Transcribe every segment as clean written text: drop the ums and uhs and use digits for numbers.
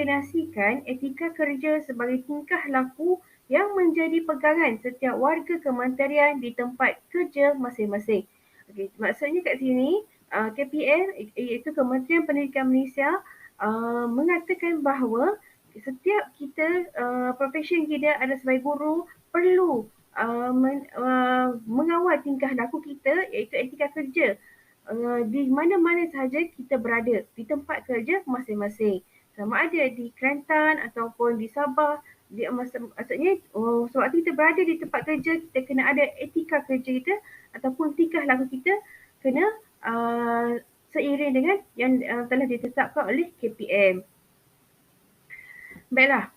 mendefinisikan etika kerja sebagai tingkah laku yang menjadi pegangan setiap warga kementerian di tempat kerja masing-masing. Okey, maksudnya kat sini KPM iaitu Kementerian Pendidikan Malaysia mengatakan bahawa setiap kita profession kita ada sebagai guru perlu mengawal tingkah laku kita iaitu etika kerja di mana-mana sahaja kita berada di tempat kerja masing-masing. Sama ada di Kelantan ataupun di Sabah. Maksudnya sewaktu kita berada di tempat kerja, kita kena ada etika kerja kita ataupun tingkah laku kita kena seiring dengan yang telah ditetapkan oleh KPM. Baiklah.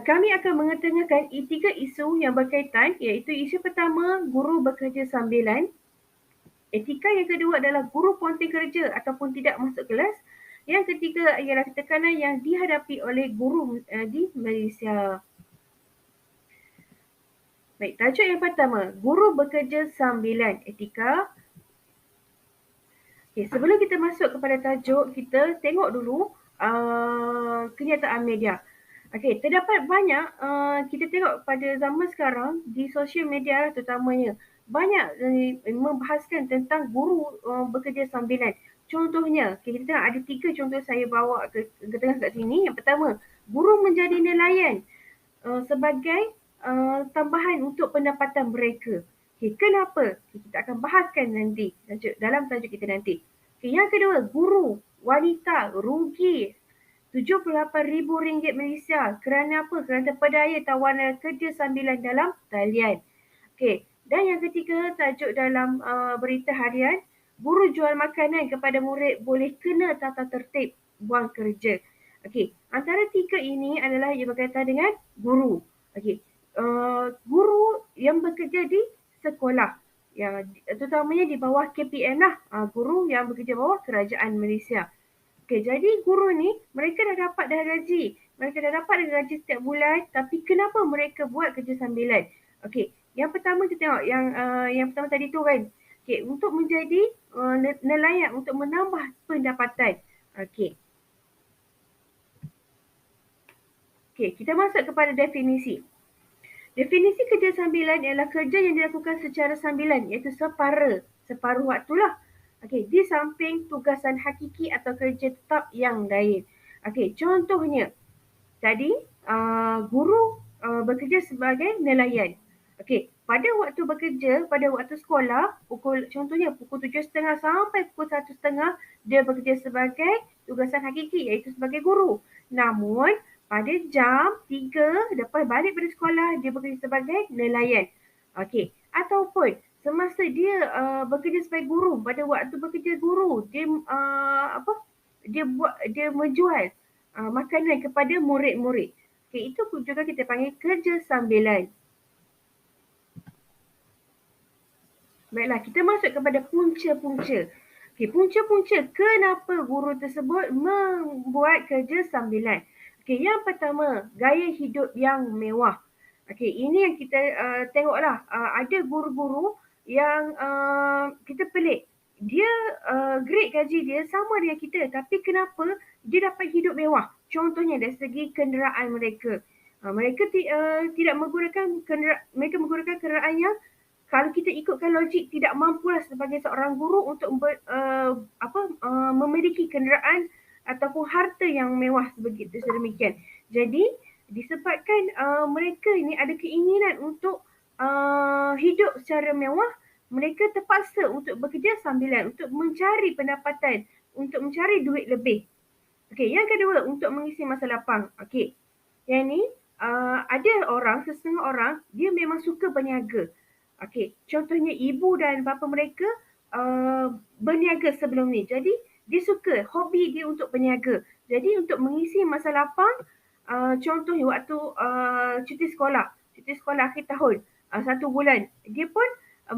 Kami akan mengetengahkan tiga isu yang berkaitan iaitu isu pertama, guru bekerja sambilan. Etika yang kedua adalah guru ponting kerja ataupun tidak masuk kelas. Yang ketiga ialah tekanan yang dihadapi oleh guru di Malaysia. Baik, tajuk yang pertama, guru bekerja sambilan etika. Okay, sebelum kita masuk kepada tajuk, kita tengok dulu kenyataan media. Okey, terdapat banyak kita tengok pada zaman sekarang di sosial media terutamanya banyak membahaskan tentang guru bekerja sambilan. Contohnya, kita tengok ada 3 contoh saya bawa ke tengah kat sini. Yang pertama, guru menjadi nelayan sebagai tambahan untuk pendapatan mereka. Okay, kenapa? Kita akan bahaskan nanti dalam tajuk kita nanti. Okay, yang kedua, guru wanita rugi RM78,000 Malaysia. Kerana apa? Kerana terpedaya tawanan kerja sambilan dalam talian. Okey. Dan yang ketiga, tajuk dalam berita harian, guru jual makanan kepada murid boleh kena tata tertib buang kerja. Okey. Antara 3 ini adalah yang berkaitan dengan guru. Okey. Guru yang bekerja di sekolah. Yang terutamanya di bawah KPM lah. Guru yang bekerja bawah kerajaan Malaysia. Okay, jadi guru ni mereka dah dapat gaji. Mereka dah dapat gaji setiap bulan, tapi kenapa mereka buat kerja sambilan? Okey, yang pertama kita tengok yang pertama tadi tu kan. Okey, untuk menjadi nelayan untuk menambah pendapatan. Okey. Okey, kita masuk kepada definisi. Definisi kerja sambilan ialah kerja yang dilakukan secara sambilan iaitu separuh waktulah. Okey, di samping tugasan hakiki atau kerja tetap yang lain. Okey, contohnya tadi guru bekerja sebagai nelayan. Okey, pada waktu bekerja, pada waktu sekolah, contohnya pukul 7.30 sampai pukul 1.30 dia bekerja sebagai tugasan hakiki iaitu sebagai guru. Namun pada jam 3 lepas balik dari sekolah dia bekerja sebagai nelayan. Okey, ataupun semasa dia bekerja sebagai guru, pada waktu bekerja guru dia dia menjual makanan kepada murid-murid. Okey, itu juga kita panggil kerja sambilan. Baiklah, kita masuk kepada punca-punca. Okey, punca-punca kenapa guru tersebut membuat kerja sambilan. Okey, yang pertama, gaya hidup yang mewah. Okey, ini yang kita tengoklah. Ada guru-guru yang kita pelik. Dia grade gaji dia sama dengan kita, tapi kenapa dia dapat hidup mewah? Contohnya dari segi kenderaan mereka. Mereka tidak menggunakan mereka menggunakan kenderaan yang kalau kita ikutkan logik tidak mampulah sebagai seorang guru untuk memiliki kenderaan ataupun harta yang mewah sebegitu sedemikian. Jadi disebabkan mereka ini ada keinginan untuk hidup secara mewah, mereka terpaksa untuk bekerja sambilan untuk mencari pendapatan, untuk mencari duit lebih. Okey, yang kedua untuk mengisi masa lapang. Okey. Yang ni ada setengah orang dia memang suka berniaga. Okey, contohnya ibu dan bapa mereka berniaga sebelum ni. Jadi dia suka, hobi dia untuk berniaga. Jadi untuk mengisi masa lapang, contohnya waktu cuti sekolah akhir tahun, 1 bulan, dia pun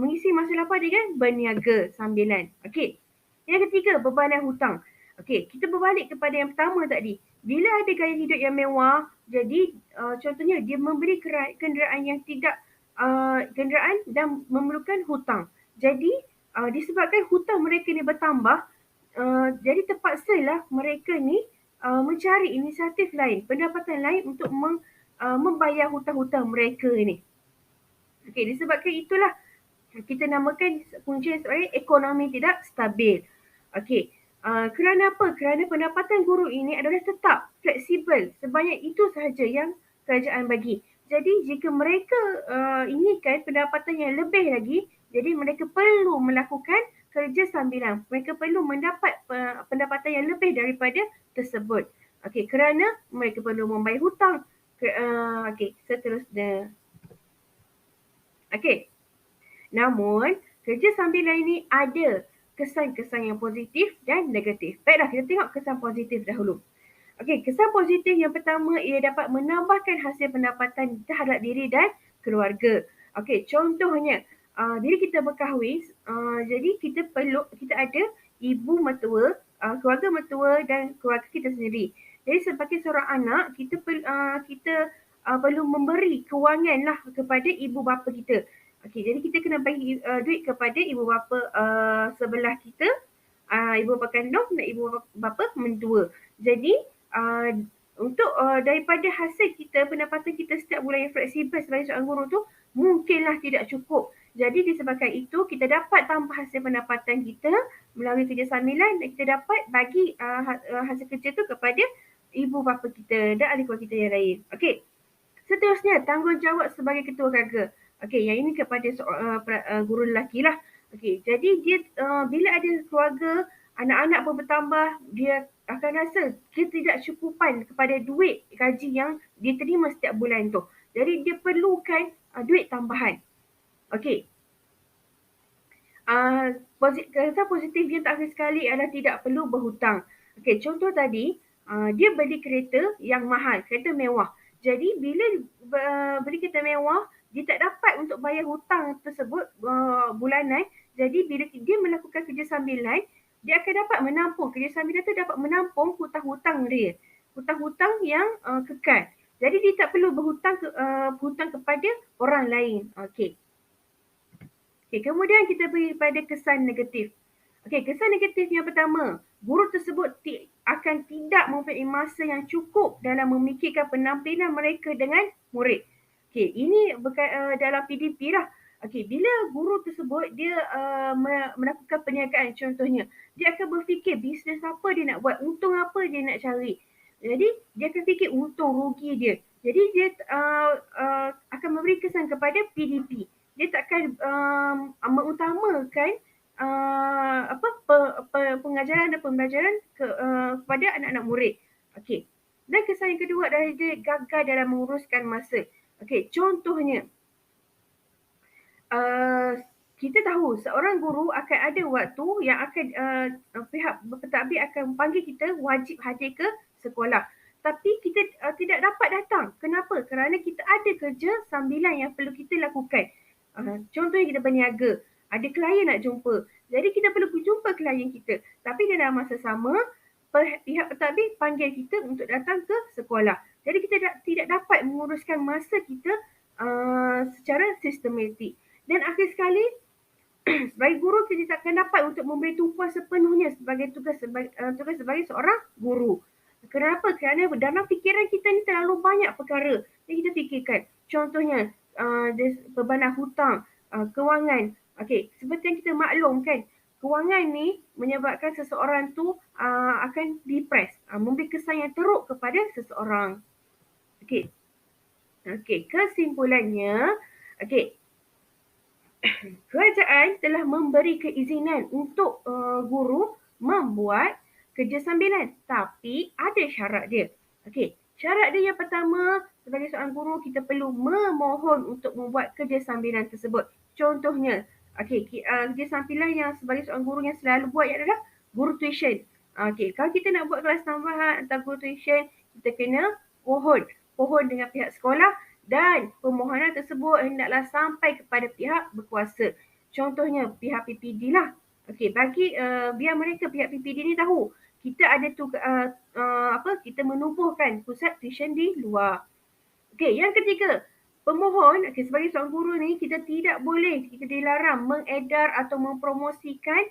mengisi masa lapang dia kan berniaga sambilan. Okey. Yang ketiga, bebanan hutang. Okey, kita berbalik kepada yang pertama tadi. Bila ada gaya hidup yang mewah, jadi contohnya dia membeli kenderaan yang tidak kenderaan dan memerlukan hutang. Jadi disebabkan hutang mereka ni bertambah, jadi terpaksalah mereka ni mencari inisiatif lain, pendapatan lain untuk membayar hutang-hutang mereka ni. Okey, disebabkan itulah kita namakan punca sebagai ekonomi tidak stabil. Okey, kerana apa? Kerana pendapatan guru ini adalah tetap, fleksibel. Sebanyak itu sahaja yang kerajaan bagi. Jadi jika mereka inginkan pendapatan yang lebih lagi, jadi mereka perlu melakukan kerja sambilan. Mereka perlu mendapat pendapatan yang lebih daripada tersebut. Okey, kerana mereka perlu membayar hutang. Okey, seterusnya. Okey. Namun, kerja sambilan ini ada kesan-kesan yang positif dan negatif. Baiklah, kita tengok kesan positif dahulu. Okey, kesan positif yang pertama, ia dapat menambahkan hasil pendapatan terhadap diri dan keluarga. Okey, contohnya, diri kita berkahwin, jadi kita ada ibu mertua, keluarga mertua dan keluarga kita sendiri. Jadi sebagai seorang anak, kita perlu memberi kewangan lah kepada ibu bapa kita. Okey, jadi kita kena bagi duit kepada ibu bapa sebelah kita, ibu bapa kandung dan ibu bapa mentua. Jadi untuk daripada hasil kita, pendapatan kita setiap bulan yang fleksibel sebagai seorang guru tu mungkinlah tidak cukup. Jadi disebabkan itu kita dapat tambah hasil pendapatan kita melalui kerja sambilan dan kita dapat bagi hasil kerja tu kepada ibu bapa kita dan ahli keluarga kita yang lain. Okey. Seterusnya, tanggungjawab sebagai ketua keluarga. Okey, yang ini kepada guru lelaki lah. Okey, jadi dia bila ada keluarga, anak-anak pun bertambah, dia akan rasa dia tidak cukupan kepada duit gaji yang dia terima setiap bulan tu. Jadi dia perlukan duit tambahan. Okey. Kesan positif yang terakhir sekali adalah tidak perlu berhutang. Okey, contoh tadi, dia beli kereta yang mahal, kereta mewah. Jadi bila beli kereta mewah, dia tak dapat untuk bayar hutang tersebut bulanan. Jadi bila dia melakukan kerja sambilan, dia akan dapat menampung, kerja sambilan tu dapat menampung hutang-hutang dia. Hutang-hutang yang kekal. Jadi dia tak perlu berhutang kepada orang lain. Okey. Okay, kemudian kita pergi pada kesan negatif. Okey, kesan negatif yang pertama, guru tersebut akan tidak mempunyai masa yang cukup dalam memikirkan penampilan mereka dengan murid. Okey, ini dalam PDP lah. Okey, bila guru tersebut dia melakukan perniagaan contohnya, dia akan berfikir bisnes apa dia nak buat, untung apa dia nak cari. Jadi dia akan fikir untung rugi dia. Jadi dia akan memberi kesan kepada PDP. Dia takkan mengutamakan pengajaran dan pembelajaran kepada anak-anak murid. Okey. Dan kesan yang kedua adalah dia gagal dalam menguruskan masa. Okey, contohnya kita tahu seorang guru akan ada waktu yang akan pihak pentadbir akan panggil kita wajib hadir ke sekolah. Tapi kita tidak dapat datang. Kenapa? Kerana kita ada kerja sambilan yang perlu kita lakukan. Contohnya kita berniaga, ada klien nak jumpa. Jadi kita perlu jumpa klien kita. Tapi dalam masa sama, pihak pentadbir panggil kita untuk datang ke sekolah. Jadi kita tidak dapat menguruskan masa kita secara sistematik. Dan akhir sekali, sebagai guru kita takkan dapat untuk memberi tumpuan sepenuhnya sebagai tugas sebagai seorang guru. Kenapa? Kerana dalam fikiran kita ni terlalu banyak perkara yang kita fikirkan. Contohnya, bebanan hutang, kewangan. Okey, seperti yang kita maklum kan, kewangan ni menyebabkan seseorang tu akan depres, memberi kesan yang teruk kepada seseorang. Okey. Okey, kesimpulannya, okey. Kerajaan telah memberi keizinan untuk guru membuat kerja sambilan, tapi ada syarat dia. Okey, syarat dia yang pertama, sebagai seorang guru kita perlu memohon untuk membuat kerja sambilan tersebut. Contohnya, okey, kerja sambilan yang sebagai seorang guru yang selalu buat adalah guru tuition. Okey, kalau kita nak buat kelas tambahan atau guru tuition, kita kena pohon dengan pihak sekolah dan permohonan tersebut hendaklah sampai kepada pihak berkuasa. Contohnya pihak PPD lah. Okey, bagi biar mereka pihak PPD ni tahu kita ada kita menubuhkan pusat tuition di luar. Okey, yang ketiga, pemohon sebagai seorang guru ni kita dilarang mengedar atau mempromosikan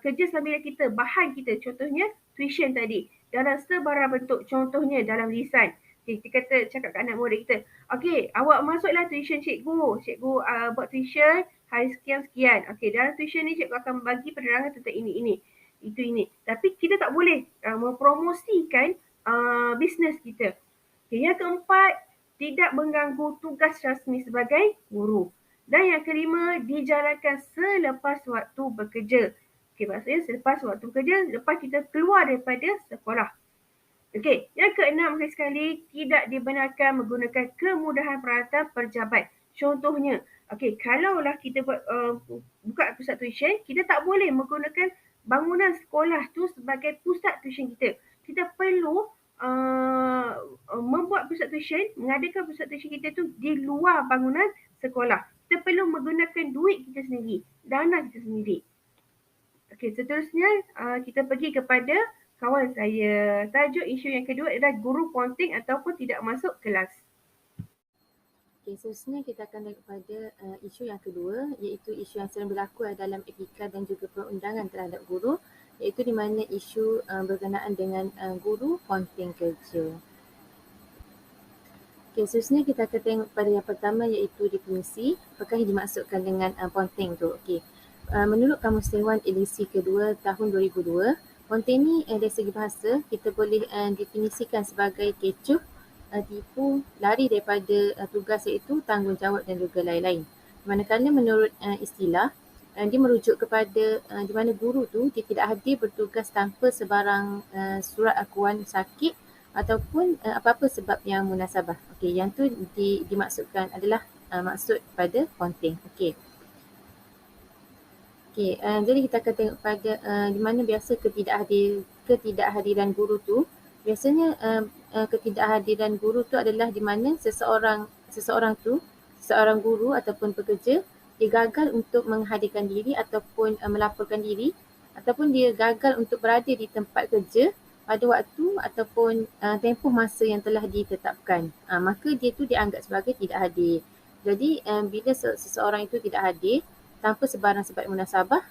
kerja sambilan kita, bahan kita, contohnya tuition tadi. dalam sebarang bentuk. Contohnya dalam lisan. Okay, kita kata cakap kat anak murid kita, okey, awak masuklah tuition cikgu. Cikgu buat tuition hari sekian-sekian. Okey, dalam tuition ni cikgu akan bagi penerangan tentang ini. Itu ini. Tapi kita tak boleh mempromosikan bisnes kita. Okay, yang keempat, tidak mengganggu tugas rasmi sebagai guru. Dan yang kelima, dijalankan selepas waktu bekerja. Okay, maksudnya selepas waktu bekerja, lepas kita keluar daripada sekolah. Okey, yang keenam sekali, tidak dibenarkan menggunakan kemudahan peralatan pejabat. Contohnya, okey, kalaulah kita buka pusat tuition, kita tak boleh menggunakan bangunan sekolah tu sebagai pusat tuition kita. Kita perlu membuat pusat tuition, mengadakan pusat tuition kita tu di luar bangunan sekolah. Kita perlu menggunakan duit kita sendiri, dana kita sendiri. Okey, seterusnya kita pergi kepada kawan saya. Tajuk isu yang kedua adalah guru ponteng ataupun tidak masuk kelas. Okay, seterusnya kita akan tengok pada isu yang kedua, iaitu isu yang sering berlaku dalam etika dan juga perundangan terhadap guru, iaitu di mana isu berkenaan dengan guru ponteng kerja. Okay, seterusnya kita akan tengok pada yang pertama, iaitu definisi. Apakah yang dimaksudkan dengan ponteng tu? Okay. Menurut Kamus Dewan edisi kedua tahun 2002, ponteng ni dari segi bahasa kita boleh definisikan sebagai kecoh, tipu, lari daripada tugas, iaitu tanggungjawab dan juga lain-lain. Manakala menurut istilah, dia merujuk kepada di mana guru tu dia tidak hadir bertugas tanpa sebarang surat akuan sakit ataupun apa-apa sebab yang munasabah. Okey, yang tu dimaksudkan adalah maksud pada ponteng. Okey. Okey, jadi kita akan tengok pada di mana biasa ketidakhadiran guru tu. Biasanya ketidakhadiran guru tu adalah di mana seseorang guru ataupun pekerja, dia gagal untuk menghadirkan diri ataupun melaporkan diri, ataupun dia gagal untuk berada di tempat kerja pada waktu ataupun tempoh masa yang telah ditetapkan. Maka dia tu dianggap sebagai tidak hadir. Jadi bila seseorang itu tidak hadir tanpa sebarang sebab munasabah,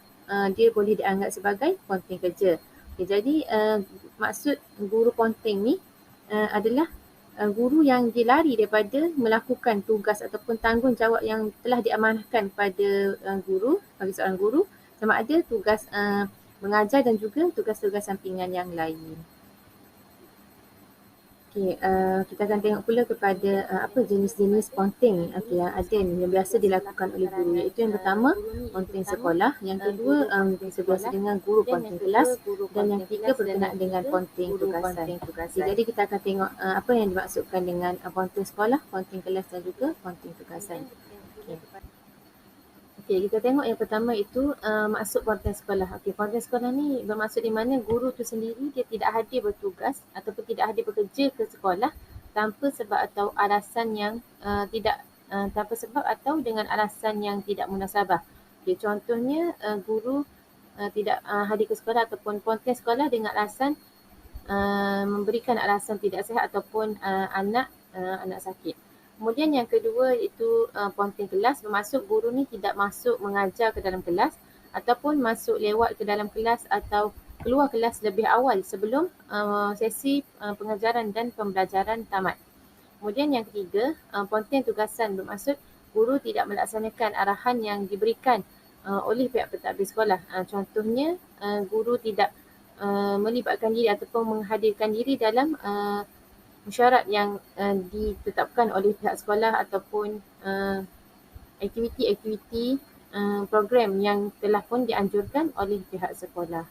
dia boleh dianggap sebagai ponteng kerja. Okay, jadi maksud guru ponteng ni adalah guru yang dilari daripada melakukan tugas ataupun tanggungjawab yang telah diamanahkan pada bagi seorang guru, sama ada tugas mengajar dan juga tugas-tugas sampingan yang lain. Okay, kita akan tengok pula kepada apa jenis-jenis ponteng yang ada ni, yang biasa dilakukan oleh guru. Iaitu yang pertama, ponteng sekolah. Yang kedua, biasa dengan guru ponteng kelas. Dan yang ketiga, berkenaan dengan ponteng tugasan. Okay, jadi kita akan tengok apa yang dimaksudkan dengan ponteng sekolah, ponteng kelas dan juga ponteng tugasan. Okay. Okey, kita tengok yang pertama itu maksud ponteng sekolah. Okey, ponteng sekolah ni bermaksud di mana guru tu sendiri dia tidak hadir bertugas ataupun tidak hadir bekerja ke sekolah tanpa sebab atau alasan yang tanpa sebab atau dengan alasan yang tidak munasabah. Okey, contohnya guru tidak hadir ke sekolah ataupun ponteng sekolah dengan alasan memberikan alasan tidak sihat ataupun anak sakit. Kemudian yang kedua iaitu ponteng kelas, bermaksud guru ni tidak masuk mengajar ke dalam kelas ataupun masuk lewat ke dalam kelas atau keluar kelas lebih awal sebelum sesi pengajaran dan pembelajaran tamat. Kemudian yang ketiga, ponteng tugasan, bermaksud guru tidak melaksanakan arahan yang diberikan oleh pihak pentadbir sekolah. Contohnya guru tidak melibatkan diri ataupun menghadirkan diri dalam mesyuarat yang ditetapkan oleh pihak sekolah ataupun aktiviti-aktiviti program yang telah pun dianjurkan oleh pihak sekolah.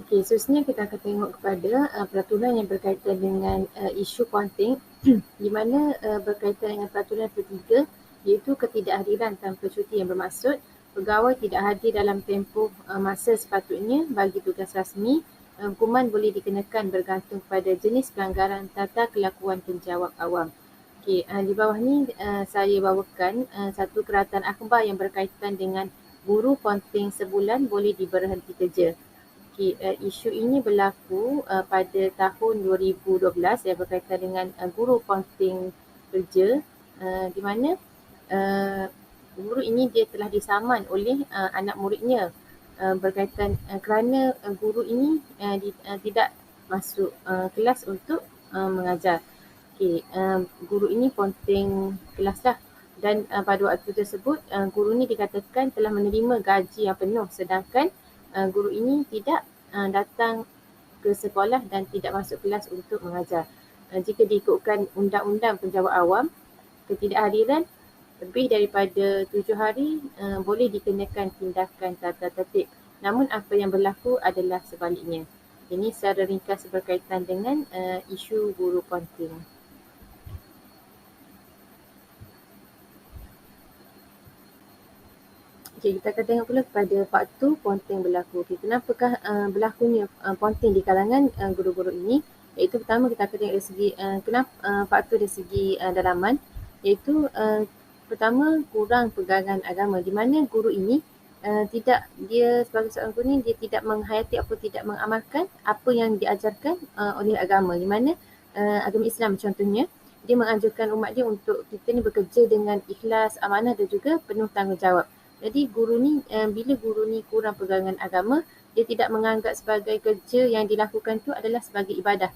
Okey, seterusnya kita akan tengok kepada peraturan yang berkaitan dengan isu ponteng di mana berkaitan dengan peraturan ketiga, iaitu ketidakhadiran tanpa cuti, yang bermaksud pegawai tidak hadir dalam tempoh masa sepatutnya bagi tugas rasmi. Hukuman boleh dikenakan bergantung pada jenis pelanggaran tata kelakuan penjawat awam. Okey, di bawah ni saya bawakan satu keratan akhbar yang berkaitan dengan guru ponteng sebulan boleh diberhenti kerja. Okey, isu ini berlaku pada tahun 2012 yang berkaitan dengan guru ponteng kerja, di mana guru ini dia telah disaman oleh anak muridnya berkaitan kerana guru ini tidak masuk kelas untuk mengajar. Okey, guru ini ponteng kelas lah, dan pada waktu tersebut guru ini dikatakan telah menerima gaji yang penuh, sedangkan guru ini tidak datang ke sekolah dan tidak masuk kelas untuk mengajar. Jika diikutkan undang-undang penjawat awam, ketidakhadiran lebih daripada 7 hari boleh dikenakan tindakan tata tertib. Namun apa yang berlaku adalah sebaliknya. Ini secara ringkas berkaitan dengan isu guru ponteng. Okay, kita akan tengok pula kepada faktor ponteng berlaku. Okay, kenapakah berlakunya ponteng di kalangan guru-guru ini? Iaitu pertama kita akan tengok dari segi faktor dari segi dalaman, iaitu pertama kurang pegangan agama, di mana guru ini dia sebagai seorang guru ini dia tidak menghayati atau tidak mengamalkan apa yang diajarkan oleh agama, di mana agama Islam contohnya dia menganjurkan umat dia untuk kita ni bekerja dengan ikhlas, amanah dan juga penuh tanggungjawab. Jadi guru ni bila guru ni kurang pegangan agama, dia tidak menganggap sebagai kerja yang dilakukan tu adalah sebagai ibadah,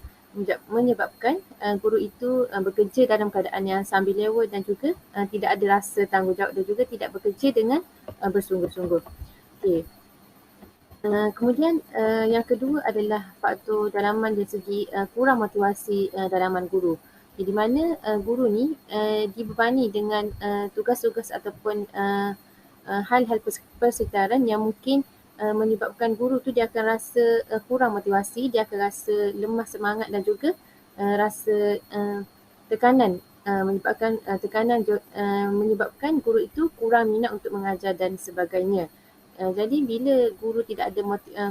menyebabkan guru itu bekerja dalam keadaan yang sambil lewa dan juga tidak ada rasa tanggungjawab dan juga tidak bekerja dengan bersungguh-sungguh. Okay. Kemudian yang kedua adalah faktor dalaman dari segi kurang motivasi dalaman guru. Di mana guru ni dibebani dengan tugas-tugas ataupun hal-hal persekitaran yang mungkin menyebabkan guru tu dia akan rasa kurang motivasi, dia akan rasa lemah semangat dan juga rasa tekanan, menyebabkan guru itu kurang minat untuk mengajar dan sebagainya. Jadi bila guru tidak ada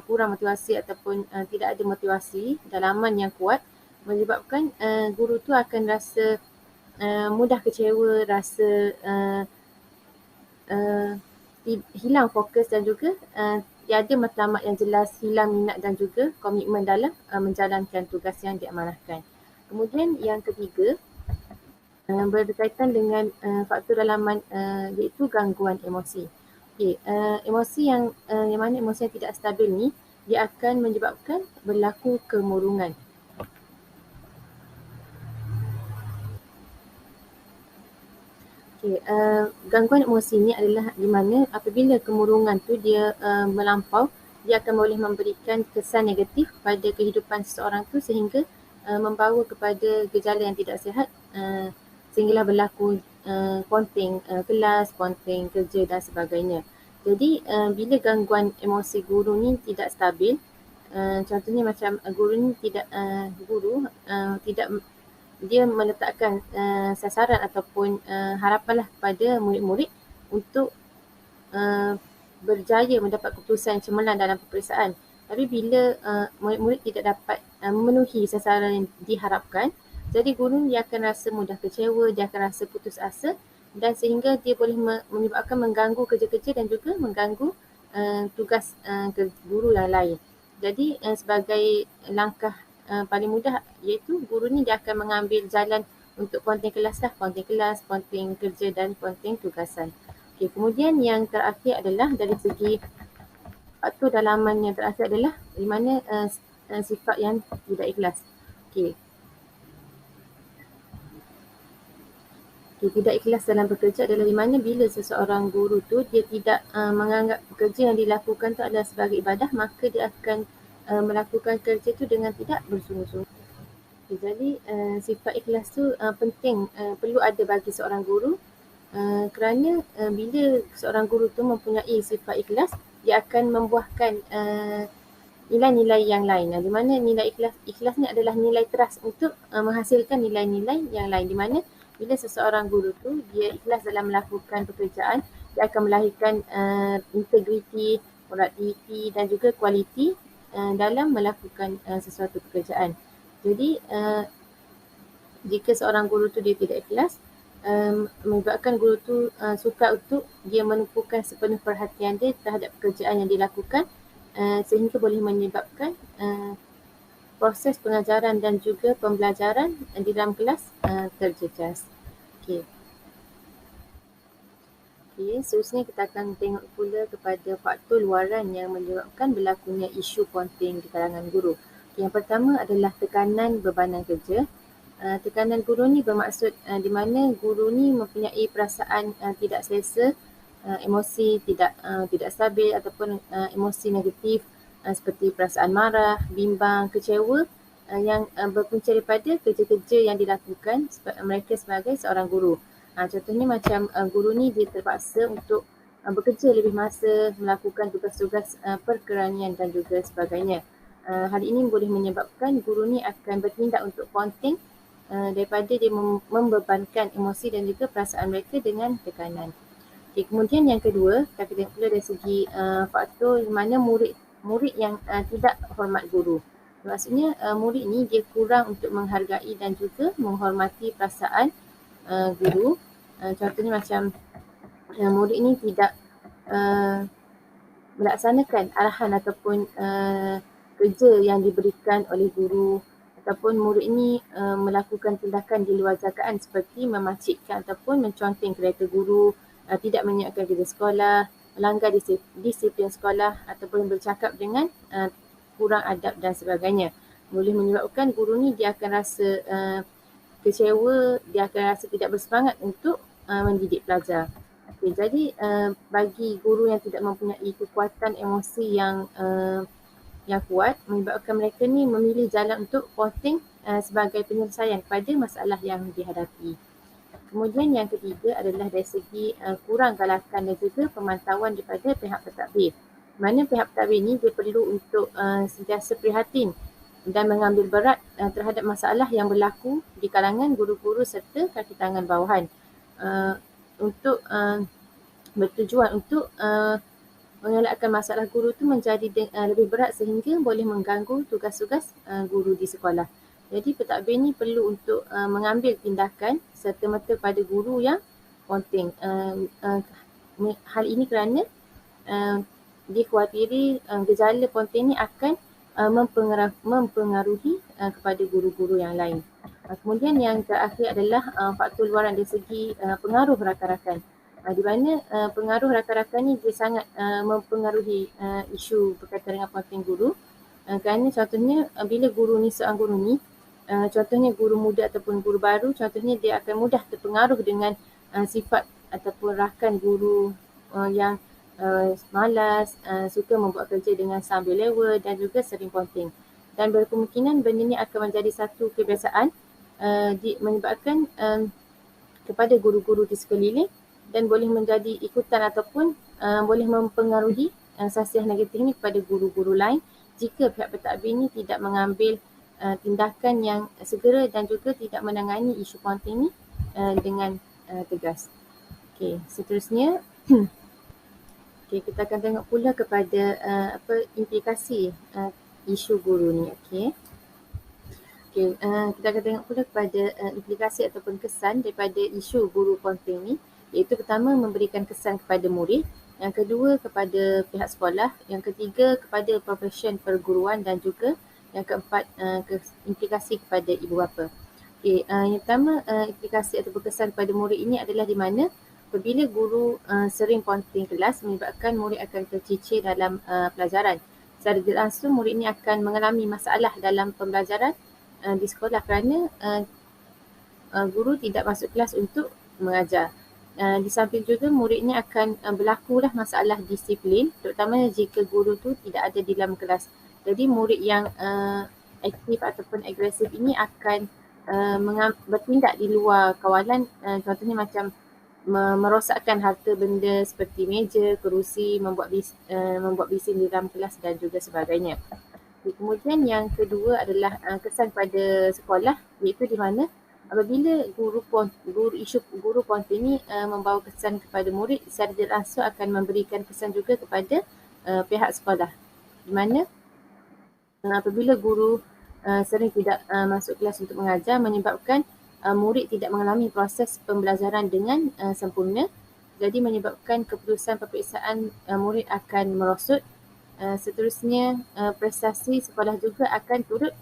kurang motivasi ataupun tidak ada motivasi dalaman yang kuat, menyebabkan guru tu akan rasa mudah kecewa, rasa hilang fokus dan juga tiada matlamat yang jelas, hilang minat dan juga komitmen dalam menjalankan tugas yang diamanahkan. Kemudian yang ketiga berkaitan dengan faktor dalaman iaitu gangguan emosi. Okay, emosi yang mana emosi yang tidak stabil ni dia akan menyebabkan berlaku kemurungan. Okay, gangguan emosi ni adalah di mana apabila kemurungan tu dia melampau, dia akan boleh memberikan kesan negatif pada kehidupan seseorang tu sehingga membawa kepada gejala yang tidak sihat, sehinggalah berlaku ponteng kelas, ponteng kerja dan sebagainya. Jadi bila gangguan emosi guru ni tidak stabil, contohnya macam guru ni tidak dia meletakkan sasaran ataupun harapanlah kepada murid-murid untuk berjaya mendapat keputusan cemerlang dalam peperiksaan. Tapi bila murid-murid tidak dapat memenuhi sasaran yang diharapkan, jadi guru dia akan rasa mudah kecewa, dia akan rasa putus asa dan sehingga dia boleh menyebabkan mengganggu kerja-kerja dan juga mengganggu tugas guru yang lain. Jadi sebagai langkah paling mudah iaitu guru ni dia akan mengambil jalan untuk ponteng kelas lah, ponteng kelas, ponteng kerja dan ponteng tugasan. Okay, kemudian yang terakhir adalah dari segi faktor dalaman yang terakhir adalah di mana sifat yang tidak ikhlas. Okay. Tidak ikhlas dalam bekerja adalah di mana bila seseorang guru tu dia tidak menganggap kerja yang dilakukan tu adalah sebagai ibadah, maka dia akan melakukan kerja tu dengan tidak bersungguh-sungguh. Okay, jadi sifat ikhlas tu penting, perlu ada bagi seorang guru kerana bila seorang guru tu mempunyai sifat ikhlas, dia akan membuahkan nilai-nilai yang lain, di mana nilai ikhlas ni adalah nilai trust untuk menghasilkan nilai-nilai yang lain, di mana bila seseorang guru tu dia ikhlas dalam melakukan pekerjaan, dia akan melahirkan integriti, produktiviti dan juga kualiti dalam melakukan sesuatu pekerjaan. Jadi jika seorang guru tu dia tidak ikhlas, menyebabkan guru tu suka untuk dia menumpukan sepenuh perhatian dia terhadap pekerjaan yang dilakukan, sehingga boleh menyebabkan proses pengajaran dan juga pembelajaran di dalam kelas terjejas. Okay. Okay, seterusnya kita akan tengok pula kepada faktor luaran yang menyebabkan berlakunya isu ponting di kalangan guru. Okay, yang pertama adalah tekanan bebanan kerja. Tekanan guru ni bermaksud di mana guru ni mempunyai perasaan tidak selesa, emosi tidak stabil ataupun emosi negatif seperti perasaan marah, bimbang, kecewa yang berpunca daripada kerja-kerja yang dilakukan mereka sebagai seorang guru. Contohnya macam guru ni dia terpaksa untuk bekerja lebih masa, melakukan tugas-tugas perkeranian dan juga sebagainya. Hal ini boleh menyebabkan guru ni akan bertindak untuk ponting daripada dia membebankan emosi dan juga perasaan mereka dengan tekanan. Okay, kemudian yang kedua, kita tengok pula dari segi faktor di mana murid yang tidak hormat guru. Maksudnya murid ni dia kurang untuk menghargai dan juga menghormati perasaan guru. Contohnya macam murid ni tidak melaksanakan arahan ataupun kerja yang diberikan oleh guru, ataupun murid ni melakukan tindakan di luar jangkaan seperti memacikkan ataupun menconteng kereta guru, tidak menyiapkan kerja sekolah, melanggar disiplin sekolah ataupun bercakap dengan kurang adab dan sebagainya. Boleh menyebabkan guru ni dia akan rasa kecewa, dia akan rasa tidak bersemangat untuk mendidik pelajar. Okay, jadi bagi guru yang tidak mempunyai kekuatan emosi yang kuat, menyebabkan mereka ni memilih jalan untuk ponting sebagai penyelesaian kepada masalah yang dihadapi. Kemudian yang ketiga adalah dari segi kurang galakan dan juga pemantauan daripada pihak pentadbir. Mana pihak pentadbir ni dia perlu untuk sentiasa prihatin dan mengambil berat terhadap masalah yang berlaku di kalangan guru-guru serta kaki tangan bawahan untuk bertujuan untuk mengelakkan masalah guru itu menjadi lebih berat sehingga boleh mengganggu tugas-tugas guru di sekolah. Jadi pentadbir ni perlu untuk mengambil tindakan serta-merta pada guru yang ponting. Hal ini kerana dikhawatiri gejala ponting ni akan mempengaruhi kepada guru-guru yang lain. Kemudian yang terakhir adalah faktor luaran dari segi pengaruh rakan-rakan. Di mana pengaruh rakan-rakan ni dia sangat mempengaruhi isu berkaitan dengan ponting guru. Kerana contohnya bila seorang guru ni, contohnya guru muda ataupun guru baru, contohnya dia akan mudah terpengaruh dengan sifat ataupun rakan guru yang malas, suka membuat kerja dengan sambil lewa dan juga sering ponting. Dan berkemungkinan benda ni akan menjadi satu kebiasaan menyebabkan kepada guru-guru di sekeliling dan boleh menjadi ikutan ataupun boleh mempengaruhi sasiah negatif ini kepada guru-guru lain jika pihak pentadbir ini tidak mengambil tindakan yang segera dan juga tidak menangani isu ponting ini dengan tegas. Okey, seterusnya kita akan tengok pula kepada implikasi isu guru ni. Kita akan tengok pula kepada implikasi ataupun kesan daripada isu guru ponting ni, iaitu pertama memberikan kesan kepada murid, yang kedua kepada pihak sekolah, yang ketiga kepada profesion perguruan dan juga yang keempat implikasi kepada ibu bapa. Yang pertama implikasi ataupun kesan kepada murid ini adalah di mana apabila guru sering ponting kelas menyebabkan murid akan tercicir dalam pelajaran. Secara langsung murid ini akan mengalami masalah dalam pembelajaran di sekolah kerana guru tidak masuk kelas untuk mengajar. Di samping juga murid ini akan berlakulah masalah disiplin, terutama jika guru tu tidak ada di dalam kelas. Jadi murid yang aktif ataupun agresif ini akan bertindak di luar kawalan, contohnya macam merosakkan harta benda seperti meja, kerusi, membuat bising di dalam kelas dan juga sebagainya. Kemudian yang kedua adalah kesan pada sekolah, iaitu di mana apabila guru ponting ini membawa kesan kepada murid, secara tidak langsung akan memberikan kesan juga kepada pihak sekolah. Di mana apabila guru sering tidak masuk kelas untuk mengajar menyebabkan murid tidak mengalami proses pembelajaran dengan sempurna, jadi menyebabkan keputusan peperiksaan murid akan merosot. Seterusnya prestasi sekolah juga akan turut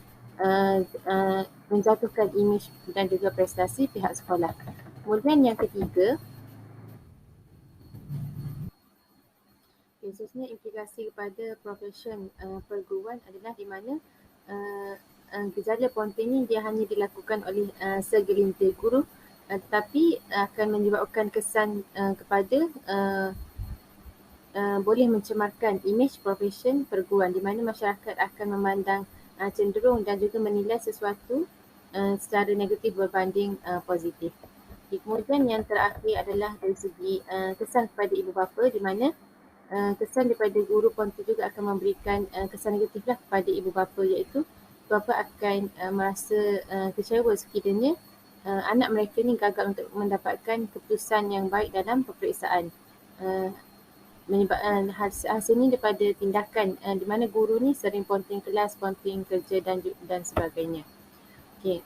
menjatuhkan imej dan juga prestasi pihak sekolah. Kemudian yang ketiga khususnya implikasi kepada profesion perguruan adalah di mana gejala ponting ni dia hanya dilakukan oleh segelintir guru, tetapi akan menyebabkan kesan kepada boleh mencemarkan imej profesion perguruan, di mana masyarakat akan memandang cenderung dan juga menilai sesuatu secara negatif berbanding positif. Kemudian yang terakhir adalah dari segi kesan kepada ibu bapa, di mana kesan daripada guru ponti juga akan memberikan kesan negatif lah kepada ibu bapa, iaitu ibu bapa akan merasa kecewa sekiranya anak mereka ni gagal untuk mendapatkan keputusan yang baik dalam peperiksaan. Menyebabkan hasil ni daripada tindakan di mana guru ni sering ponting kelas, ponting kerja dan sebagainya. Okey.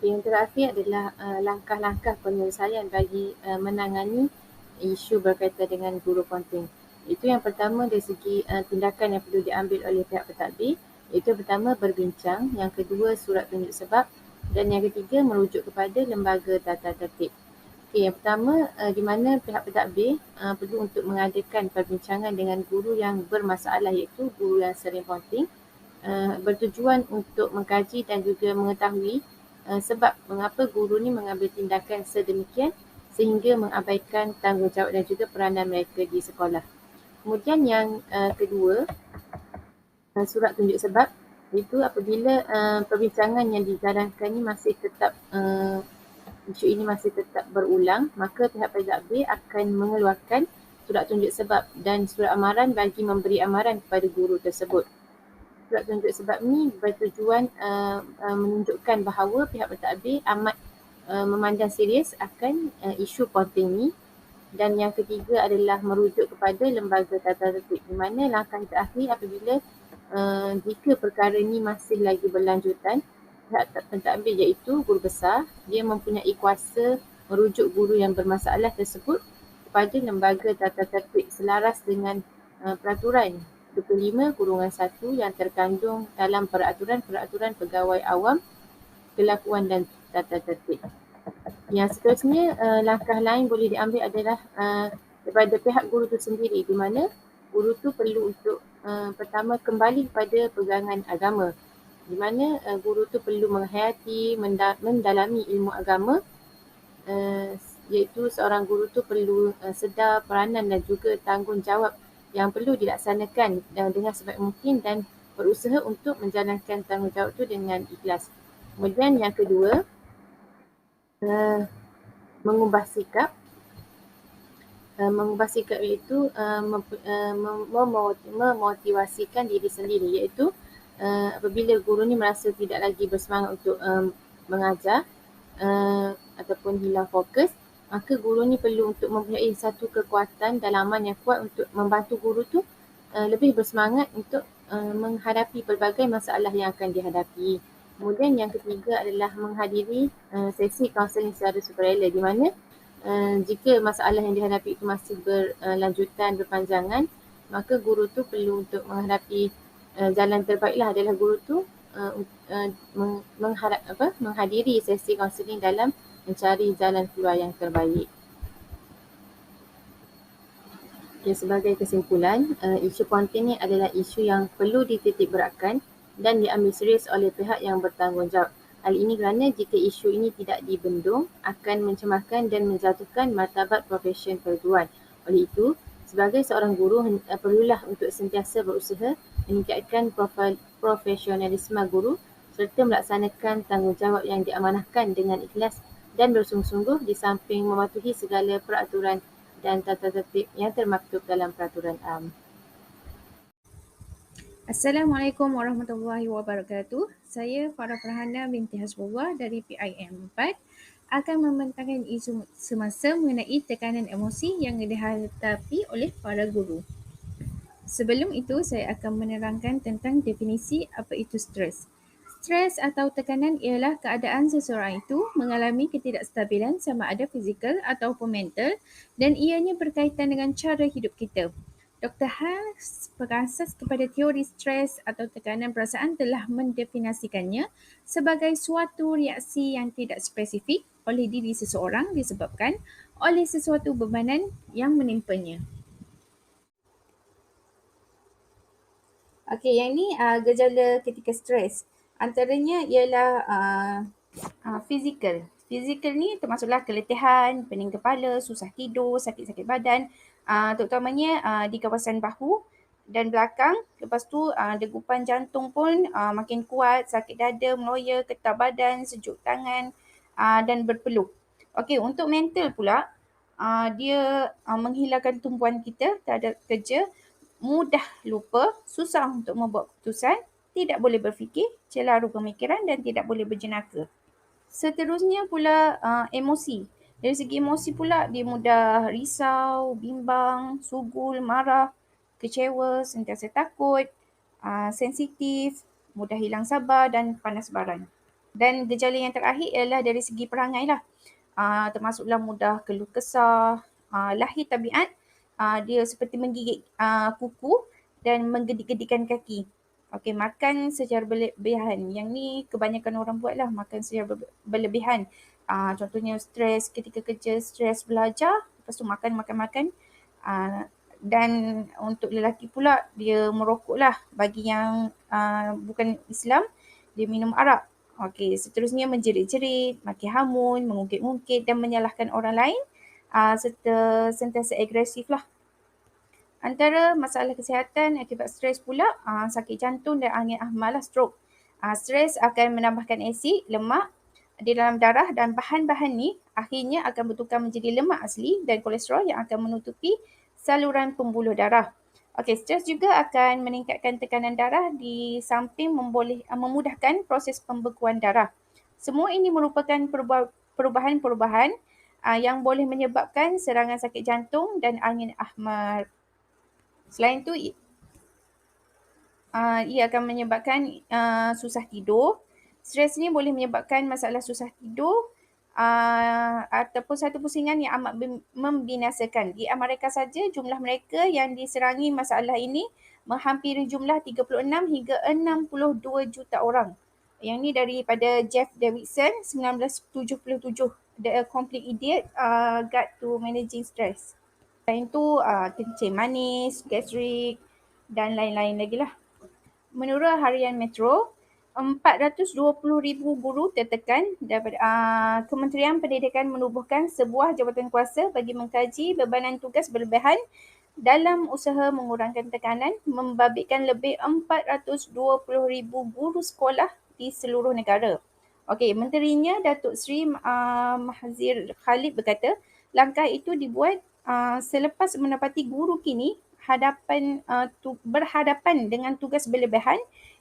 Yang terakhir adalah langkah-langkah penyelesaian bagi menangani isu berkaitan dengan guru ponting. Itu yang pertama dari segi tindakan yang perlu diambil oleh pihak pentadbir. Itu pertama berbincang, yang kedua surat tunjuk sebab, dan yang ketiga merujuk kepada lembaga tata tertib. Okay, yang pertama di mana pihak pentadbir perlu untuk mengadakan perbincangan dengan guru yang bermasalah, iaitu guru yang sering ponting, bertujuan untuk mengkaji dan juga mengetahui sebab mengapa guru ni mengambil tindakan sedemikian sehingga mengabaikan tanggungjawab dan juga peranan mereka di sekolah. Kemudian yang kedua, surat tunjuk sebab, itu apabila perbincangan yang dijalankan ni masih tetap isu ini masih tetap berulang, maka pihak pentadbir akan mengeluarkan surat tunjuk sebab dan surat amaran bagi memberi amaran kepada guru tersebut. Surat tunjuk sebab ni bertujuan menunjukkan bahawa pihak pentadbir amat memandang serius akan isu ponting ni. Dan yang ketiga adalah merujuk kepada lembaga tata tertib, di mana langkah terakhir apabila jika perkara ni masih lagi berlanjutan, pihak pentadbir iaitu guru besar, dia mempunyai kuasa merujuk guru yang bermasalah tersebut kepada lembaga tata tertib selaras dengan peraturan 25/1 yang terkandung dalam peraturan pegawai awam, kelakuan dan tata tertib. Yang seterusnya, langkah lain boleh diambil adalah daripada pihak guru itu sendiri, di mana guru tu perlu untuk pertama kembali kepada pegangan agama, di mana guru tu perlu menghayati, mendalami ilmu agama, iaitu seorang guru tu perlu sedar peranan dan juga tanggungjawab yang perlu dilaksanakan dengan sebaik mungkin dan berusaha untuk menjalankan tanggungjawab itu dengan ikhlas. Kemudian yang kedua, mengubah sikap. Mengubah sikap iaitu memotivasikan diri sendiri, iaitu apabila guru ni merasa tidak lagi bersemangat untuk mengajar ataupun hilang fokus, maka guru ni perlu untuk mempunyai satu kekuatan dalaman yang kuat untuk membantu guru tu lebih bersemangat untuk menghadapi pelbagai masalah yang akan dihadapi. Kemudian yang ketiga adalah menghadiri sesi kaunseling secara sukarela, di mana jika masalah yang dihadapi itu masih berlanjutan, berpanjangan, maka guru tu perlu untuk menghadapi jalan terbaiklah adalah guru tu menghadiri sesi kaunseling dalam mencari jalan keluar yang terbaik. Okay, sebagai kesimpulan, isu ponting ni adalah isu yang perlu dititik beratkan dan diambil serius oleh pihak yang bertanggungjawab. Hal ini kerana jika isu ini tidak dibendung, akan mencemarkan dan menjatuhkan martabat profesion perguruan. Oleh itu, sebagai seorang guru, perlulah untuk sentiasa berusaha meningkatkan profesionalisme guru serta melaksanakan tanggungjawab yang diamanahkan dengan ikhlas dan bersungguh-sungguh di samping mematuhi segala peraturan dan tata tertib yang termaktub dalam peraturan am. Assalamualaikum warahmatullahi wabarakatuh. Saya Farah Farhana binti Hasbullah dari PIM 4 akan membentangkan isu semasa mengenai tekanan emosi yang dihadapi oleh para guru. Sebelum itu, saya akan menerangkan tentang definisi apa itu stres. Stres atau tekanan ialah keadaan seseorang itu mengalami ketidakstabilan sama ada fizikal ataupun mental dan ianya berkaitan dengan cara hidup kita. Dr. Hals berasas kepada teori stres atau tekanan perasaan telah mendefinisikannya sebagai suatu reaksi yang tidak spesifik oleh diri seseorang disebabkan oleh sesuatu bebanan yang menimpanya. Okey, yang ni gejala ketika stres. Antaranya ialah fizikal. Fizikal ni termasuklah keletihan, pening kepala, susah tidur, sakit-sakit badan, terutamanya di kawasan bahu dan belakang. Lepas tu degupan jantung pun makin kuat, sakit dada, meloya, getar badan, sejuk tangan dan berpeluh. Okey, untuk mental pula, dia menghilangkan tumpuan kita terhadap kerja, mudah lupa, susah untuk membuat keputusan, tidak boleh berfikir, celaru pemikiran dan tidak boleh berjenaka. Seterusnya pula emosi. Dari segi emosi pula dia mudah risau, bimbang, sugul, marah, kecewa, sentiasa takut, sensitif, mudah hilang sabar dan panas baran. Dan gejala yang terakhir ialah dari segi perangai lah. Termasuklah mudah keluh kesah, lahir tabiat, dia seperti menggigit kuku dan menggedik-gedikkan kaki. Okey, makan secara berlebihan. Yang ni kebanyakan orang buat lah, makan secara berlebihan. Contohnya stres ketika kerja, stres belajar, lepas tu makan. Dan untuk lelaki pula, dia merokok lah. Bagi yang bukan Islam, dia minum arak. Okey, seterusnya menjerit-jerit, maki hamun, mengungkit-ungkit dan menyalahkan orang lain serta sentiasa agresif lah. Antara masalah kesihatan akibat stres pula sakit jantung dan angin ahmar lah, stroke. Stres akan menambahkan asid, lemak di dalam darah dan bahan-bahan ni akhirnya akan bertukar menjadi lemak asli dan kolesterol yang akan menutupi saluran pembuluh darah. Okey, stres juga akan meningkatkan tekanan darah di samping memudahkan proses pembekuan darah. Semua ini merupakan perubahan-perubahan yang boleh menyebabkan serangan sakit jantung dan angin ahmar. Selain itu, ia akan menyebabkan susah tidur. Stres ni boleh menyebabkan masalah susah tidur ataupun satu pusingan yang amat membinasakan. Di Amerika saja jumlah mereka yang diserangi masalah ini menghampiri jumlah 36 hingga 62 juta orang. Yang ni daripada Jeff Davidson 1977. The Complete Idiot Guide to Managing Stress. Selain tu kencing manis, gastrik dan lain-lain lagi lah. Menurut harian Metro, 420,000 guru tertekan daripada Kementerian Pendidikan menubuhkan sebuah jawatan kuasa bagi mengkaji bebanan tugas berlebihan dalam usaha mengurangkan tekanan, membabitkan lebih 420,000 guru sekolah di seluruh negara. Okey, menterinya Datuk Seri Mahzir Khalid berkata, langkah itu dibuat selepas mendapati guru kini berhadapan dengan tugas berlebihan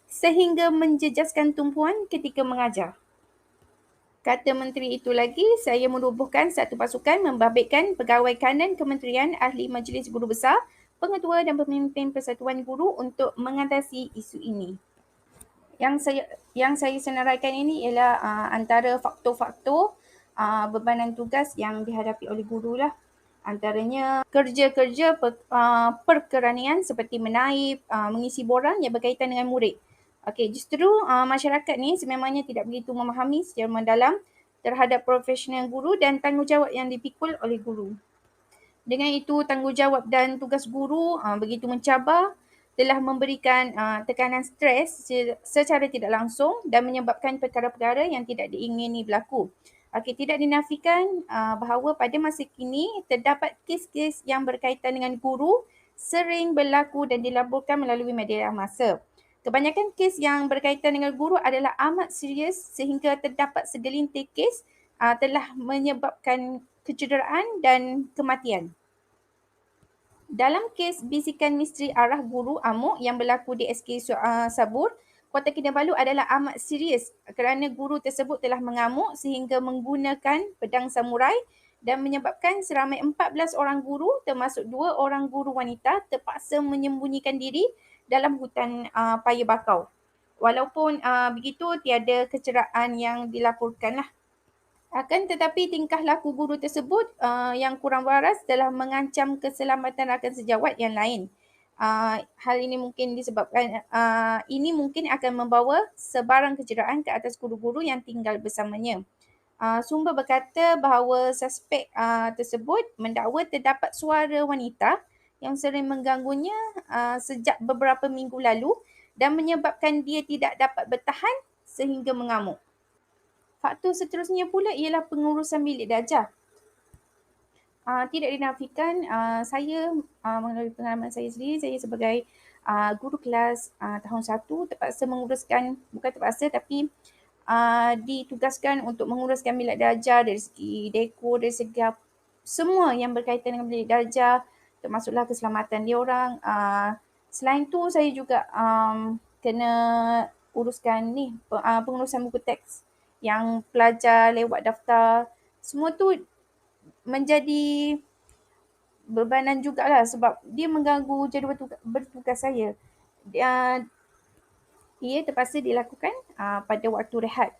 sehingga menjejaskan tumpuan ketika mengajar. Kata menteri itu lagi, saya menubuhkan satu pasukan membabitkan pegawai kanan kementerian, ahli majlis guru besar, pengetua dan pemimpin persatuan guru untuk mengatasi isu ini. Yang saya senaraikan ini ialah antara faktor-faktor bebanan tugas yang dihadapi oleh guru lah. Antaranya kerja-kerja perkeranian seperti menaip, mengisi borang yang berkaitan dengan murid. Okey, justru masyarakat ni sememangnya tidak begitu memahami secara mendalam terhadap profesional guru dan tanggungjawab yang dipikul oleh guru. Dengan itu, tanggungjawab dan tugas guru begitu mencabar, telah memberikan tekanan stres secara tidak langsung dan menyebabkan perkara-perkara yang tidak diingini berlaku. Okey, tidak dinafikan bahawa pada masa kini terdapat kes-kes yang berkaitan dengan guru sering berlaku dan dilaporkan melalui media massa. Kebanyakan kes yang berkaitan dengan guru adalah amat serius sehingga terdapat segelintir kes telah menyebabkan kecederaan dan kematian. Dalam kes bisikan misteri arah guru amuk yang berlaku di SK Sabur, Kota Kinabalu adalah amat serius kerana guru tersebut telah mengamuk sehingga menggunakan pedang samurai dan menyebabkan seramai 14 orang guru termasuk 2 orang guru wanita terpaksa menyembunyikan diri dalam hutan paya bakau. Walaupun begitu, tiada kecederaan yang dilaporkan lah. Akan tetapi tingkah laku guru tersebut yang kurang waras telah mengancam keselamatan rakan sejawat yang lain. Hal ini mungkin disebabkan ini mungkin akan membawa sebarang kecederaan ke atas guru-guru yang tinggal bersamanya. Sumber berkata bahawa suspek tersebut mendakwa terdapat suara wanita yang sering mengganggunya sejak beberapa minggu lalu dan menyebabkan dia tidak dapat bertahan sehingga mengamuk. Faktor seterusnya pula ialah pengurusan bilik darjah. Tidak dinafikan, saya melalui pengalaman saya sendiri, saya sebagai guru kelas tahun 1 terpaksa menguruskan, bukan terpaksa tapi ditugaskan untuk menguruskan bilik darjah dari segi dekor, dari segi semua yang berkaitan dengan bilik darjah, termasuklah keselamatan dia orang. Selain tu saya juga kena uruskan pengurusan buku teks yang pelajar lewat daftar. Semua tu menjadi bebanan jugalah sebab dia mengganggu jadual bertugas saya. Ia terpaksa dilakukan pada waktu rehat.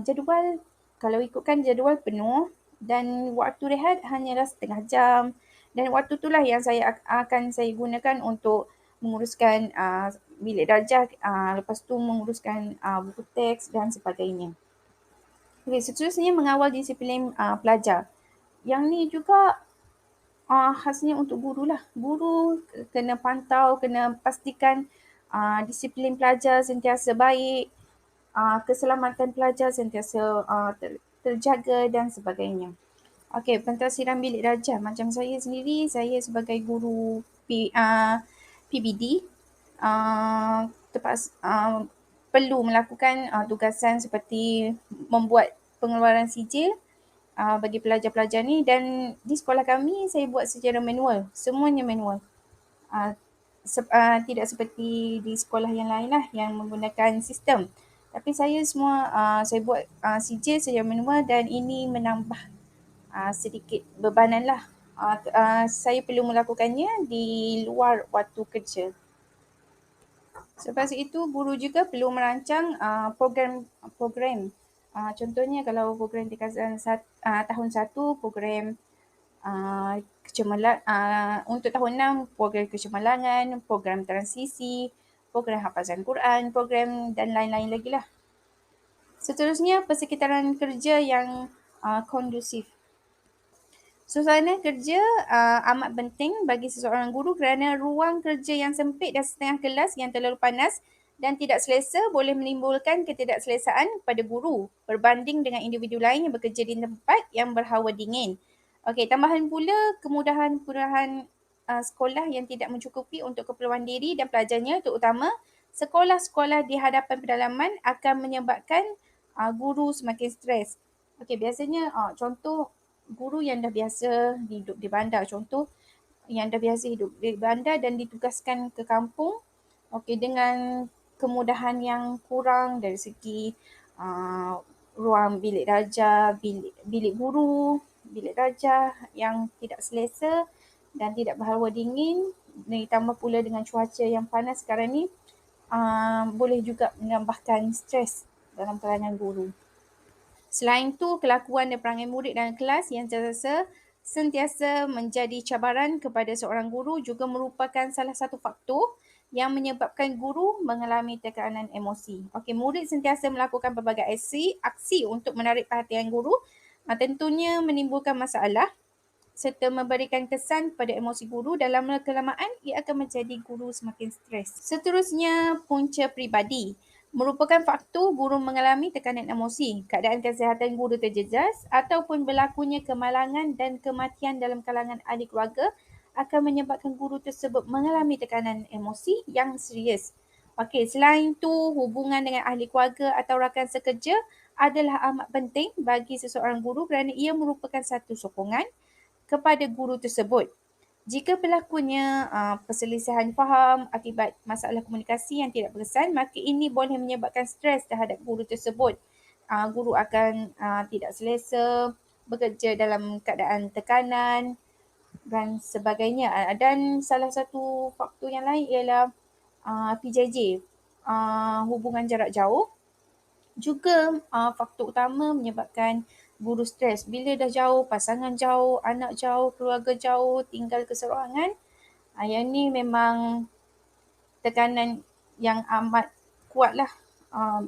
Jadual, kalau ikutkan jadual penuh dan waktu rehat hanyalah setengah jam, dan waktu itulah yang akan saya gunakan untuk menguruskan bilik darjah, lepas tu menguruskan buku teks dan sebagainya. Okay, seterusnya mengawal disiplin pelajar. Yang ni juga khasnya untuk guru lah. Guru kena pantau, kena pastikan disiplin pelajar sentiasa baik, keselamatan pelajar sentiasa terjaga dan sebagainya. Okey, pentadbiran bilik darjah. Macam saya sendiri, saya sebagai guru PBD, perlu melakukan tugasan seperti membuat pengeluaran sijil bagi pelajar-pelajar ni, dan di sekolah kami saya buat secara manual, semuanya manual. Tidak seperti di sekolah yang lain lah yang menggunakan sistem. Tapi saya saya buat sijil secara manual dan ini menambah sedikit bebanan lah. Saya perlu melakukannya di luar waktu kerja. Selepas itu, guru juga perlu merancang program. Contohnya kalau program tingkatan tahun 1, program untuk tahun 6, program kecemerlangan, program transisi, program hafazan Quran, program dan lain-lain lagi lah. Seterusnya, persekitaran kerja yang kondusif. Suasana kerja amat penting bagi seseorang guru kerana ruang kerja yang sempit dan setengah kelas yang terlalu panas dan tidak selesa boleh menimbulkan ketidakselesaan pada guru berbanding dengan individu lain yang bekerja di tempat yang berhawa dingin. Okey, tambahan pula kemudahan sekolah yang tidak mencukupi untuk keperluan diri dan pelajarnya, terutama sekolah-sekolah di hadapan pedalaman akan menyebabkan guru semakin stres. Okey, biasanya contoh guru yang dah biasa hidup di bandar, contoh yang dah biasa hidup di bandar dan ditugaskan ke kampung, dengan kemudahan yang kurang dari segi ruang bilik darjah, bilik guru, bilik darjah yang tidak selesa dan tidak berhawa dingin, ditambah pula dengan cuaca yang panas sekarang ni, boleh juga menambahkan stres dalam kalangan guru. Selain itu, kelakuan dan perangai murid dalam kelas yang sentiasa menjadi cabaran kepada seorang guru juga merupakan salah satu faktor yang menyebabkan guru mengalami tekanan emosi. Okey, murid sentiasa melakukan pelbagai aksi untuk menarik perhatian guru, tentunya menimbulkan masalah serta memberikan kesan pada emosi guru. Dalam kelamaan, ia akan menjadi guru semakin stres. Seterusnya, punca peribadi. Merupakan faktor guru mengalami tekanan emosi, keadaan kesihatan guru terjejas ataupun berlakunya kemalangan dan kematian dalam kalangan ahli keluarga akan menyebabkan guru tersebut mengalami tekanan emosi yang serius. Okey, selain itu, hubungan dengan ahli keluarga atau rakan sekerja adalah amat penting bagi seseorang guru kerana ia merupakan satu sokongan kepada guru tersebut. Jika berlakunya perselisihan faham akibat masalah komunikasi yang tidak berkesan, maka ini boleh menyebabkan stres terhadap guru tersebut. Guru akan tidak selesa, bekerja dalam keadaan tekanan dan sebagainya. Dan salah satu faktor yang lain ialah PJJ, hubungan jarak jauh. Juga faktor utama menyebabkan guru stres. Bila dah jauh, pasangan jauh, anak jauh, keluarga jauh, tinggal keseorangan, yang ni memang tekanan yang amat kuat lah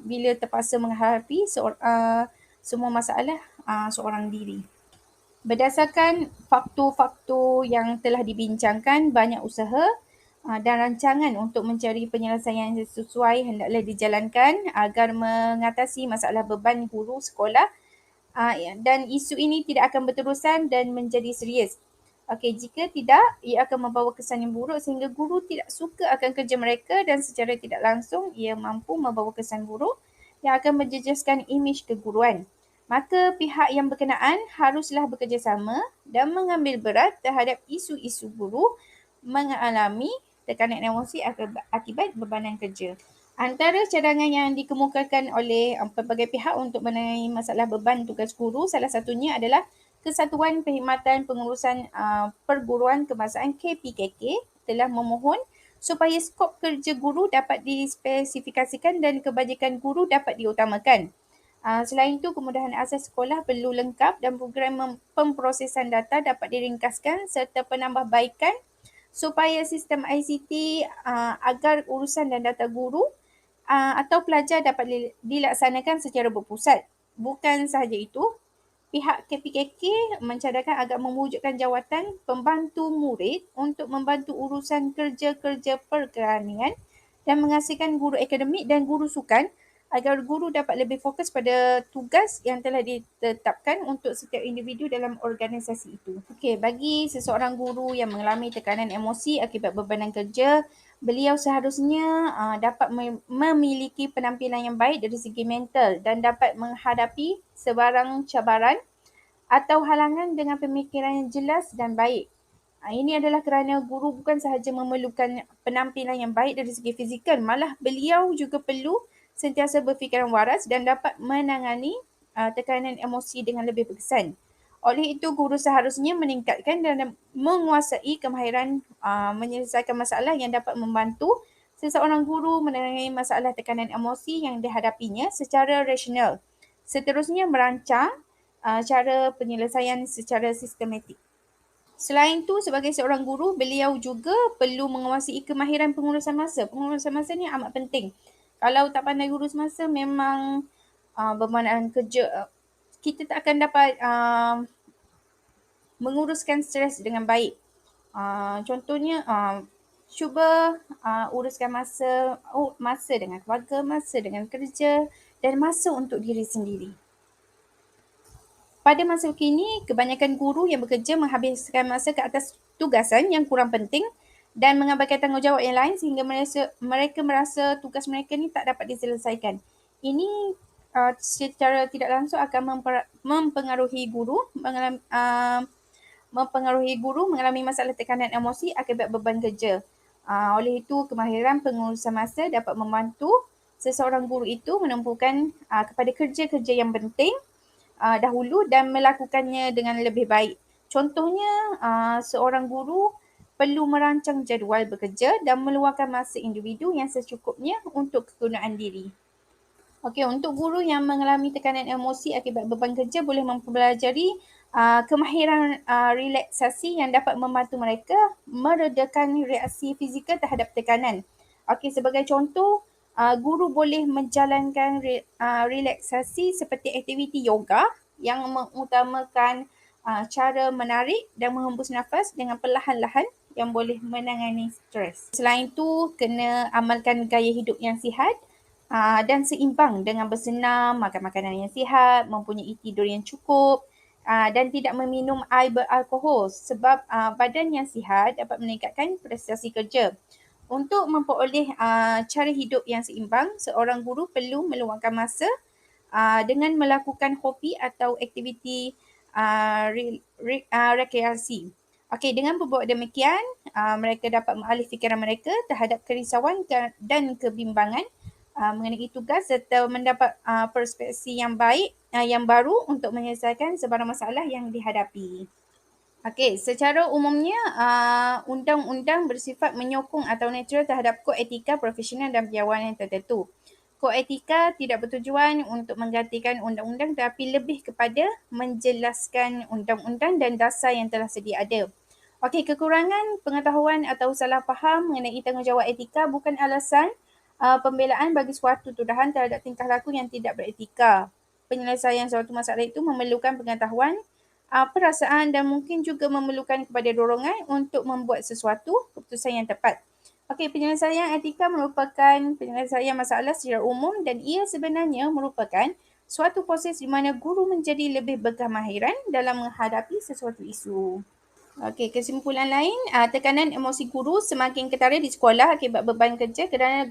bila terpaksa menghadapi semua masalah seorang diri. Berdasarkan faktor-faktor yang telah dibincangkan, banyak usaha dan rancangan untuk mencari penyelesaian yang sesuai hendaklah dijalankan agar mengatasi masalah beban guru sekolah dan isu ini tidak akan berterusan dan menjadi serius. Okey, jika tidak, ia akan membawa kesan yang buruk sehingga guru tidak suka akan kerja mereka dan secara tidak langsung ia mampu membawa kesan buruk yang akan menjejaskan imej keguruan. Maka pihak yang berkenaan haruslah bekerjasama dan mengambil berat terhadap isu-isu guru mengalami tekanan emosi akibat bebanan kerja. Antara cadangan yang dikemukakan oleh pelbagai pihak untuk menangani masalah beban tugas guru, salah satunya adalah Kesatuan Perkhidmatan Pengurusan Perguruan Kebangsaan KPKK telah memohon supaya skop kerja guru dapat dispesifikasikan dan kebajikan guru dapat diutamakan. Selain itu, kemudahan asas sekolah perlu lengkap dan program pemprosesan data dapat diringkaskan serta penambahbaikan supaya sistem ICT agar urusan dan data guru atau pelajar dapat dilaksanakan secara berpusat. Bukan sahaja itu, pihak KPKK mencadangkan agar mewujudkan jawatan pembantu murid untuk membantu urusan kerja-kerja perkeranian dan menghasilkan guru akademik dan guru sukan agar guru dapat lebih fokus pada tugas yang telah ditetapkan untuk setiap individu dalam organisasi itu. Okey, bagi seseorang guru yang mengalami tekanan emosi akibat bebanan kerja, beliau seharusnya dapat memiliki penampilan yang baik dari segi mental dan dapat menghadapi sebarang cabaran atau halangan dengan pemikiran yang jelas dan baik. Ini adalah kerana guru bukan sahaja memerlukan penampilan yang baik dari segi fizikal, malah beliau juga perlu sentiasa berfikiran waras dan dapat menangani tekanan emosi dengan lebih berkesan. Oleh itu, guru seharusnya meningkatkan dan menguasai kemahiran menyelesaikan masalah yang dapat membantu seseorang guru menangani masalah tekanan emosi yang dihadapinya secara rasional. Seterusnya, merancang cara penyelesaian secara sistematik. Selain itu, sebagai seorang guru, beliau juga perlu menguasai kemahiran pengurusan masa. Pengurusan masa ni amat penting. Kalau tak pandai urus masa, memang bebangan kerja kita tak akan dapat menguruskan stres dengan baik. Contohnya, cuba uruskan masa dengan keluarga, masa dengan kerja dan masa untuk diri sendiri. Pada masa kini, kebanyakan guru yang bekerja menghabiskan masa ke atas tugasan yang kurang penting dan mengabaikan tanggungjawab yang lain sehingga mereka merasa tugas mereka ni tak dapat diselesaikan. Ini secara tidak langsung akan mempengaruhi guru mengalami masalah tekanan emosi akibat beban kerja. Oleh itu, kemahiran pengurusan masa dapat membantu seseorang guru itu menumpukan kepada kerja-kerja yang penting dahulu dan melakukannya dengan lebih baik. Contohnya, seorang guru perlu merancang jadual bekerja dan meluangkan masa individu yang secukupnya untuk kegunaan diri. Okey, untuk guru yang mengalami tekanan emosi akibat beban kerja boleh mempelajari kemahiran relaksasi yang dapat membantu mereka meredakan reaksi fizikal terhadap tekanan. Okey, sebagai contoh, guru boleh menjalankan relaksasi seperti aktiviti yoga yang mengutamakan cara menarik dan menghembus nafas dengan perlahan-lahan yang boleh menangani stres. Selain itu, kena amalkan gaya hidup yang sihat dan seimbang dengan bersenam, makan makanan yang sihat, mempunyai tidur yang cukup dan tidak meminum air beralkohol sebab badan yang sihat dapat meningkatkan prestasi kerja. Untuk memperoleh cara hidup yang seimbang, seorang guru perlu meluangkan masa dengan melakukan hobi atau aktiviti rekreasi. Okey, dengan berbuat demikian, mereka dapat mengalih fikiran mereka terhadap kerisauan dan kebimbangan mengenai tugas serta mendapat perspektif yang baik yang baru untuk menyelesaikan sebarang masalah yang dihadapi. Okey, secara umumnya undang-undang bersifat menyokong atau netral terhadap kod etika profesional dan piawaian tertentu. Kod etika tidak bertujuan untuk menggantikan undang-undang tetapi lebih kepada menjelaskan undang-undang dan dasar yang telah sedia ada. Okey, kekurangan pengetahuan atau salah faham mengenai tanggungjawab etika bukan alasan pembelaan bagi suatu tuduhan terhadap tingkah laku yang tidak beretika. penyelesaian suatu masalah itu memerlukan pengetahuan, perasaan dan mungkin juga memerlukan kepada dorongan untuk membuat sesuatu keputusan yang tepat. Okey, penyelesaian etika merupakan penyelesaian masalah secara umum dan ia sebenarnya merupakan suatu proses di mana guru menjadi lebih berkemahiran dalam menghadapi sesuatu isu. Okey, kesimpulan lain, tekanan emosi guru semakin ketara di sekolah akibat beban kerja kerana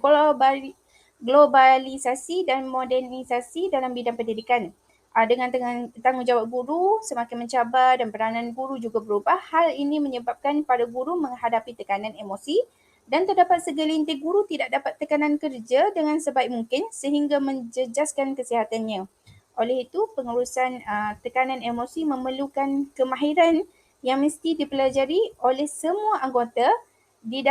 globalisasi dan modernisasi dalam bidang pendidikan. Dengan tanggungjawab guru semakin mencabar dan peranan guru juga berubah, hal ini menyebabkan para guru menghadapi tekanan emosi dan terdapat segelintir guru tidak dapat tekanan kerja dengan sebaik mungkin sehingga menjejaskan kesihatannya. Oleh itu, pengurusan tekanan emosi memerlukan kemahiran yang mesti dipelajari oleh semua anggota di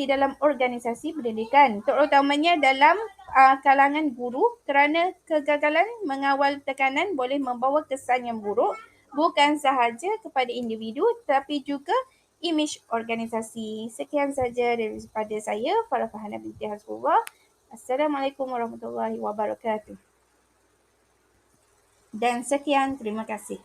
dalam organisasi pendidikan, terutamanya dalam kalangan guru, kerana kegagalan mengawal tekanan boleh membawa kesan yang buruk bukan sahaja kepada individu tapi juga imej organisasi. Sekian saja daripada saya, Farah Farhana binti Hasbullah. Assalamualaikum warahmatullahi wabarakatuh. Dan sekian, terima kasih.